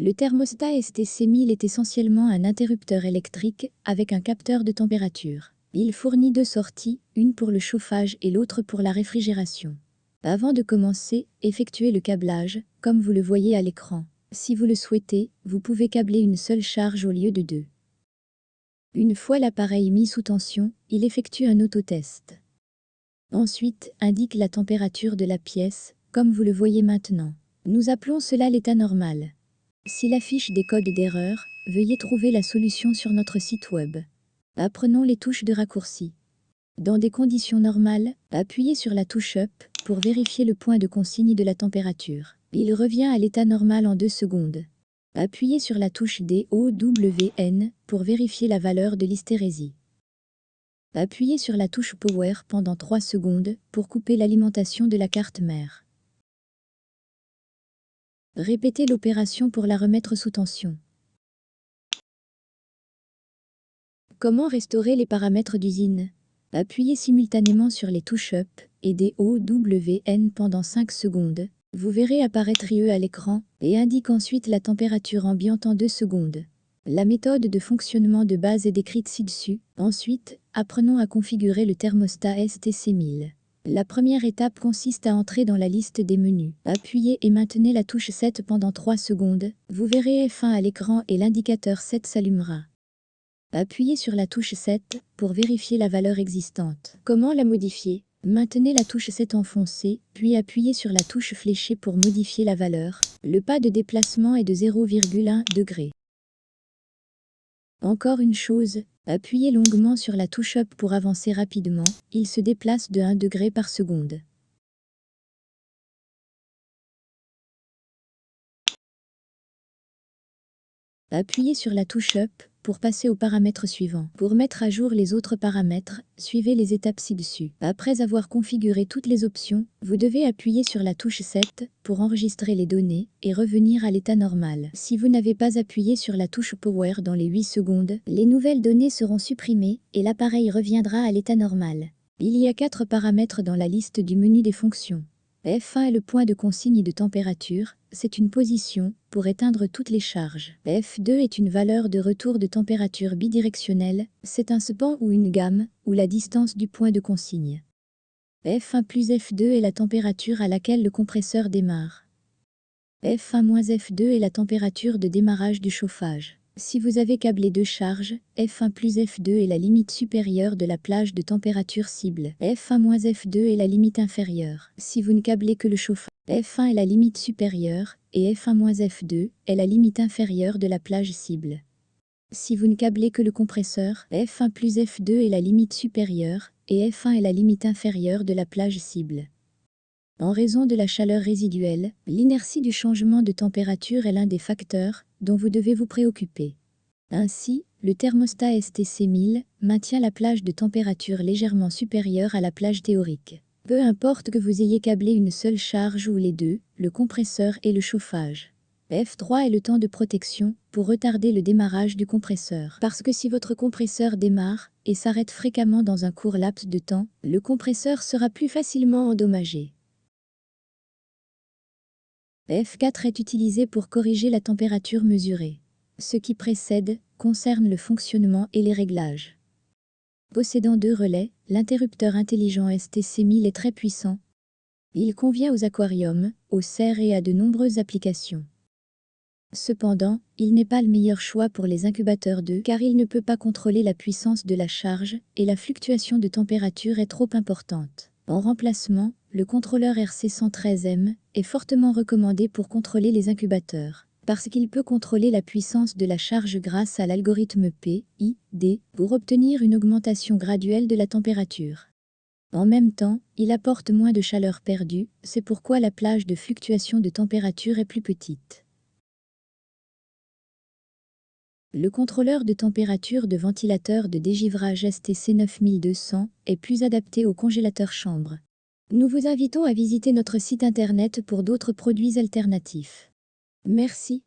Le thermostat STC1000 est essentiellement un interrupteur électrique avec un capteur de température. Il fournit deux sorties, une pour le chauffage et l'autre pour la réfrigération. Avant de commencer, effectuez le câblage, comme vous le voyez à l'écran. Si vous le souhaitez, vous pouvez câbler une seule charge au lieu de deux. Une fois l'appareil mis sous tension, il effectue un autotest. Ensuite, indique la température de la pièce, comme vous le voyez maintenant. Nous appelons cela l'état normal. S'il affiche des codes d'erreur, veuillez trouver la solution sur notre site web. Apprenons les touches de raccourci. Dans des conditions normales, appuyez sur la touche Up pour vérifier le point de consigne de la température. Il revient à l'état normal en 2 secondes. Appuyez sur la touche DOWN pour vérifier la valeur de l'hystérésie. Appuyez sur la touche Power pendant 3 secondes pour couper l'alimentation de la carte mère. Répétez l'opération pour la remettre sous tension. Comment restaurer les paramètres d'usine? Appuyez simultanément sur les touches Up et DOWN pendant 5 secondes. Vous verrez apparaître IE à l'écran et indique ensuite la température ambiante en 2 secondes. La méthode de fonctionnement de base est décrite ci-dessus. Ensuite, apprenons à configurer le thermostat STC1000. La première étape consiste à entrer dans la liste des menus. Appuyez et maintenez la touche 7 pendant 3 secondes. Vous verrez F1 à l'écran et l'indicateur 7 s'allumera. Appuyez sur la touche 7 pour vérifier la valeur existante. Comment la modifier? Maintenez la touche 7 enfoncée, puis appuyez sur la touche fléchée pour modifier la valeur. Le pas de déplacement est de 0,1 degré. Encore une chose, appuyez longuement sur la touche Up pour avancer rapidement, il se déplace de 1 degré par seconde. Appuyez sur la touche Up pour passer au paramètre suivant. Pour mettre à jour les autres paramètres, suivez les étapes ci-dessus. Après avoir configuré toutes les options, vous devez appuyer sur la touche 7 pour enregistrer les données et revenir à l'état normal. Si vous n'avez pas appuyé sur la touche Power dans les 8 secondes, les nouvelles données seront supprimées et l'appareil reviendra à l'état normal. Il y a 4 paramètres dans la liste du menu des fonctions. F1 est le point de consigne de température, c'est une position pour éteindre toutes les charges. F2 est une valeur de retour de température bidirectionnelle, c'est un span ou une gamme, ou la distance du point de consigne. F1 plus F2 est la température à laquelle le compresseur démarre. F1 moins F2 est la température de démarrage du chauffage. Si vous avez câblé deux charges, F1 plus F2 est la limite supérieure de la plage de température cible. F1 moins F2 est la limite inférieure. Si vous ne câblez que le chauffage, F1 est la limite supérieure, et F1 moins F2 est la limite inférieure de la plage cible. Si vous ne câblez que le compresseur, F1 plus F2 est la limite supérieure, et F1 est la limite inférieure de la plage cible. En raison de la chaleur résiduelle, l'inertie du changement de température est l'un des facteurs dont vous devez vous préoccuper. Ainsi, le thermostat STC1000 maintient la plage de température légèrement supérieure à la plage théorique. Peu importe que vous ayez câblé une seule charge ou les deux, le compresseur et le chauffage. F3 est le temps de protection pour retarder le démarrage du compresseur. Parce que si votre compresseur démarre et s'arrête fréquemment dans un court laps de temps, le compresseur sera plus facilement endommagé. F4 est utilisé pour corriger la température mesurée. Ce qui précède concerne le fonctionnement et les réglages. Possédant 2 relais, l'interrupteur intelligent STC1000 est très puissant. Il convient aux aquariums, aux serres et à de nombreuses applications. Cependant, il n'est pas le meilleur choix pour les incubateurs d'œufs car il ne peut pas contrôler la puissance de la charge et la fluctuation de température est trop importante. En remplacement, le contrôleur RC113M est fortement recommandé pour contrôler les incubateurs, parce qu'il peut contrôler la puissance de la charge grâce à l'algorithme PID pour obtenir une augmentation graduelle de la température. En même temps, il apporte moins de chaleur perdue, c'est pourquoi la plage de fluctuation de température est plus petite. Le contrôleur de température de ventilateur de dégivrage STC 9200 est plus adapté au congélateur chambre. Nous vous invitons à visiter notre site internet pour d'autres produits alternatifs. Merci.